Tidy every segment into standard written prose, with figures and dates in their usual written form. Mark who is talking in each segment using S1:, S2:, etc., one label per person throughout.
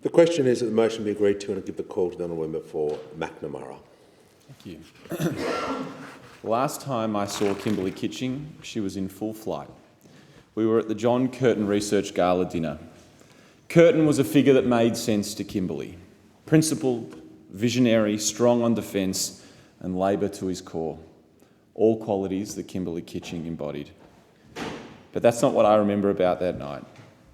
S1: The question is that the motion be agreed to, and I give the call to the honourable member for McNamara.
S2: Thank you. The last time I saw Kimberley Kitching, she was in full flight. We were at the John Curtin Research Gala dinner. Curtin was a figure that made sense to Kimberley. Principled, visionary, strong on defence, and Labor to his core. All qualities that Kimberley Kitching embodied. But that's not what I remember about that night.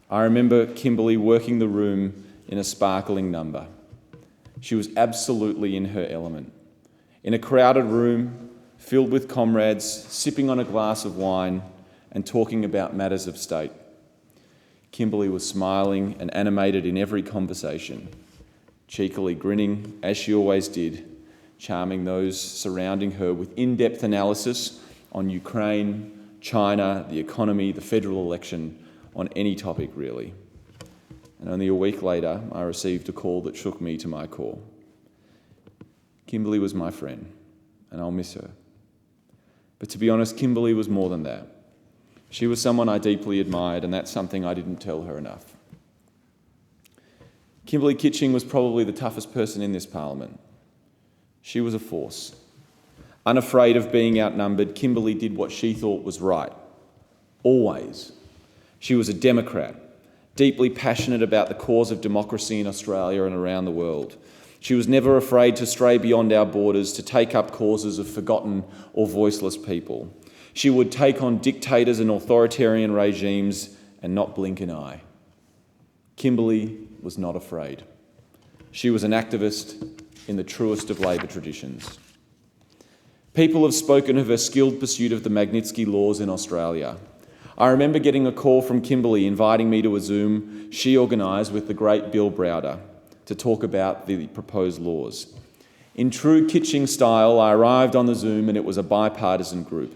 S2: I remember Kimberley working the room in a sparkling number. She was absolutely in her element. In a crowded room, filled with comrades, sipping on a glass of wine and talking about matters of state. Kimberley was smiling and animated in every conversation, cheekily grinning, as she always did, charming those surrounding her with in-depth analysis on Ukraine, China, the economy, the federal election, on any topic really. And only a week later, I received a call that shook me to my core. Kimberley was my friend, and I'll miss her. But to be honest, Kimberley was more than that. She was someone I deeply admired, and that's something I didn't tell her enough. Kimberley Kitching was probably the toughest person in this parliament. She was a force. Unafraid of being outnumbered, Kimberley did what she thought was right. Always. She was a Democrat, deeply passionate about the cause of democracy in Australia and around the world. She was never afraid to stray beyond our borders to take up causes of forgotten or voiceless people. She would take on dictators and authoritarian regimes and not blink an eye. Kimberley was not afraid. She was an activist in the truest of Labor traditions. People have spoken of her skilled pursuit of the Magnitsky laws in Australia. I remember getting a call from Kimberley inviting me to a Zoom she organised with the great Bill Browder to talk about the proposed laws. In true Kitching style, I arrived on the Zoom and it was a bipartisan group,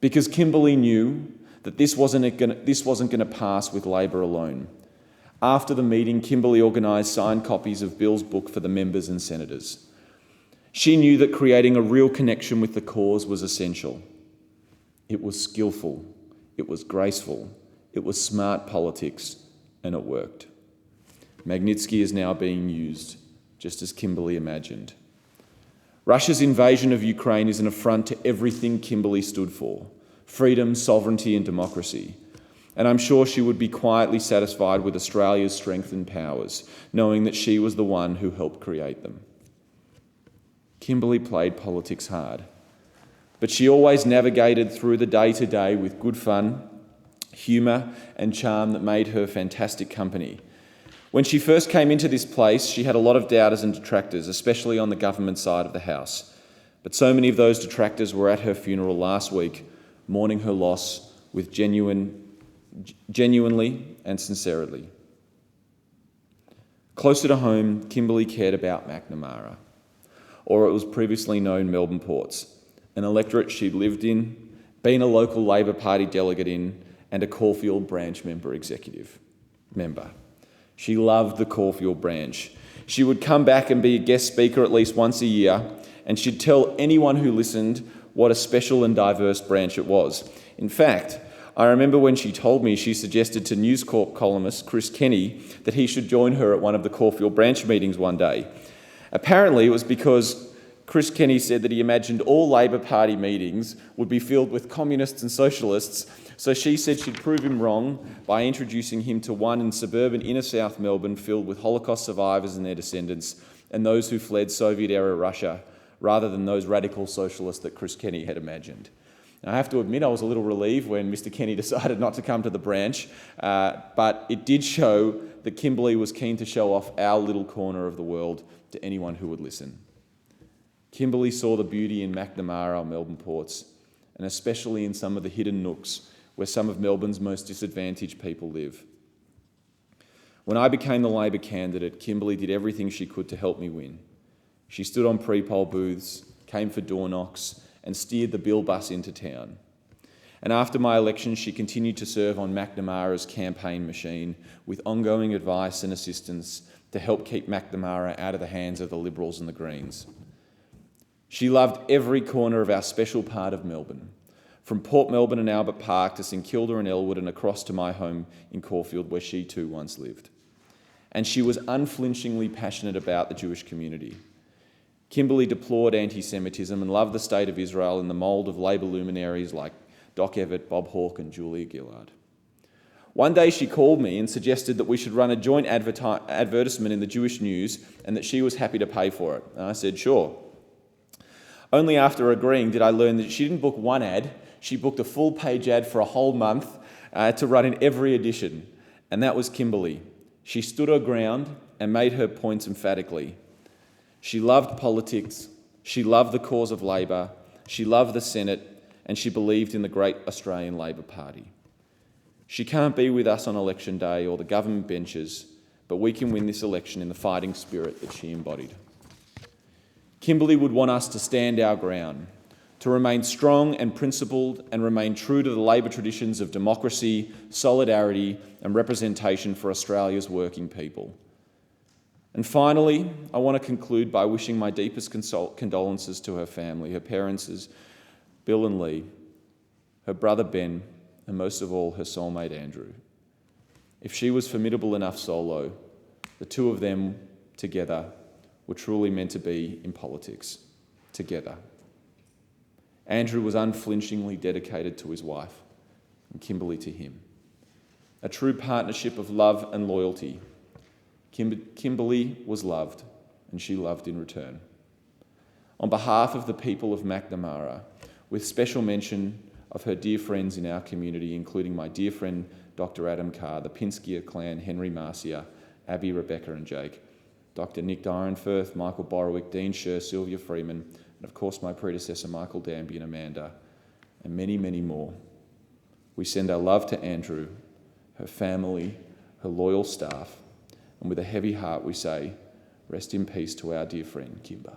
S2: because Kimberley knew that this wasn't going to pass with Labor alone. After the meeting, Kimberley organised signed copies of Bill's book for the members and senators. She knew that creating a real connection with the cause was essential. It was skillful. It was graceful, it was smart politics, and it worked. Magnitsky is now being used, just as Kimberley imagined. Russia's invasion of Ukraine is an affront to everything Kimberley stood for: freedom, sovereignty, and democracy. And I'm sure she would be quietly satisfied with Australia's strength and powers, knowing that she was the one who helped create them. Kimberley played politics hard. But she always navigated through the day-to-day with good fun, humour and charm that made her fantastic company. When she first came into this place, she had a lot of doubters and detractors, especially on the government side of the House. But so many of those detractors were at her funeral last week, mourning her loss with genuinely and sincerely. Closer to home, Kimberley cared about McNamara, or it was previously known Melbourne Ports, an electorate she'd lived in, been a local Labor Party delegate in, and a Caulfield branch member. She loved the Caulfield branch. She would come back and be a guest speaker at least once a year, and she'd tell anyone who listened what a special and diverse branch it was. In fact, I remember when she told me she suggested to News Corp columnist Chris Kenny that he should join her at one of the Caulfield branch meetings one day. Apparently, it was because Chris Kenny said that he imagined all Labor Party meetings would be filled with communists and socialists, so she said she'd prove him wrong by introducing him to one in suburban inner South Melbourne filled with Holocaust survivors and their descendants and those who fled Soviet-era Russia, rather than those radical socialists that Chris Kenny had imagined. Now, I have to admit I was a little relieved when Mr. Kenny decided not to come to the branch, but it did show that Kimberley was keen to show off our little corner of the world to anyone who would listen. Kimberley saw the beauty in McNamara or Melbourne Ports, and especially in some of the hidden nooks where some of Melbourne's most disadvantaged people live. When I became the Labor candidate, Kimberley did everything she could to help me win. She stood on pre-poll booths, came for door knocks, and steered the bill bus into town. And after my election, she continued to serve on McNamara's campaign machine with ongoing advice and assistance to help keep McNamara out of the hands of the Liberals and the Greens. She loved every corner of our special part of Melbourne, from Port Melbourne and Albert Park to St Kilda and Elwood and across to my home in Caulfield, where she too once lived. and she was unflinchingly passionate about the Jewish community. Kimberly deplored anti-Semitism and loved the state of Israel in the mould of Labour luminaries like Doc Everett, Bob Hawke and Julia Gillard. One day she called me and suggested that we should run a joint advertisement in the Jewish News and that she was happy to pay for it. And I said, sure. Only after agreeing did I learn that she didn't book one ad, she booked a full-page ad for a whole month to run in every edition. And that was Kimberly. She stood her ground and made her points emphatically. She loved politics, she loved the cause of Labor, she loved the Senate, and she believed in the great Australian Labor Party. She can't be with us on election day or the government benches, but we can win this election in the fighting spirit that she embodied. Kimberly would want us to stand our ground, to remain strong and principled and remain true to the Labor traditions of democracy, solidarity and representation for Australia's working people. And finally, I want to conclude by wishing my deepest condolences to her family, her parents, Bill and Lee, her brother Ben, and most of all, her soulmate Andrew. If she was formidable enough solo, the two of them together were truly meant to be in politics, together. Andrew was unflinchingly dedicated to his wife, and Kimberly to him. A true partnership of love and loyalty. Kimberly was loved, and she loved in return. On behalf of the people of McNamara, with special mention of her dear friends in our community, including my dear friend Dr. Adam Carr, the Pinskia clan, Henry Marcia, Abby, Rebecca and Jake, Dr. Nick Dyrenfirth, Michael Borowick, Dean Scher, Sylvia Freeman, and of course my predecessor Michael Danby and Amanda, and many, many more. We send our love to Andrew, her family, her loyal staff, and with a heavy heart we say, rest in peace to our dear friend Kimba.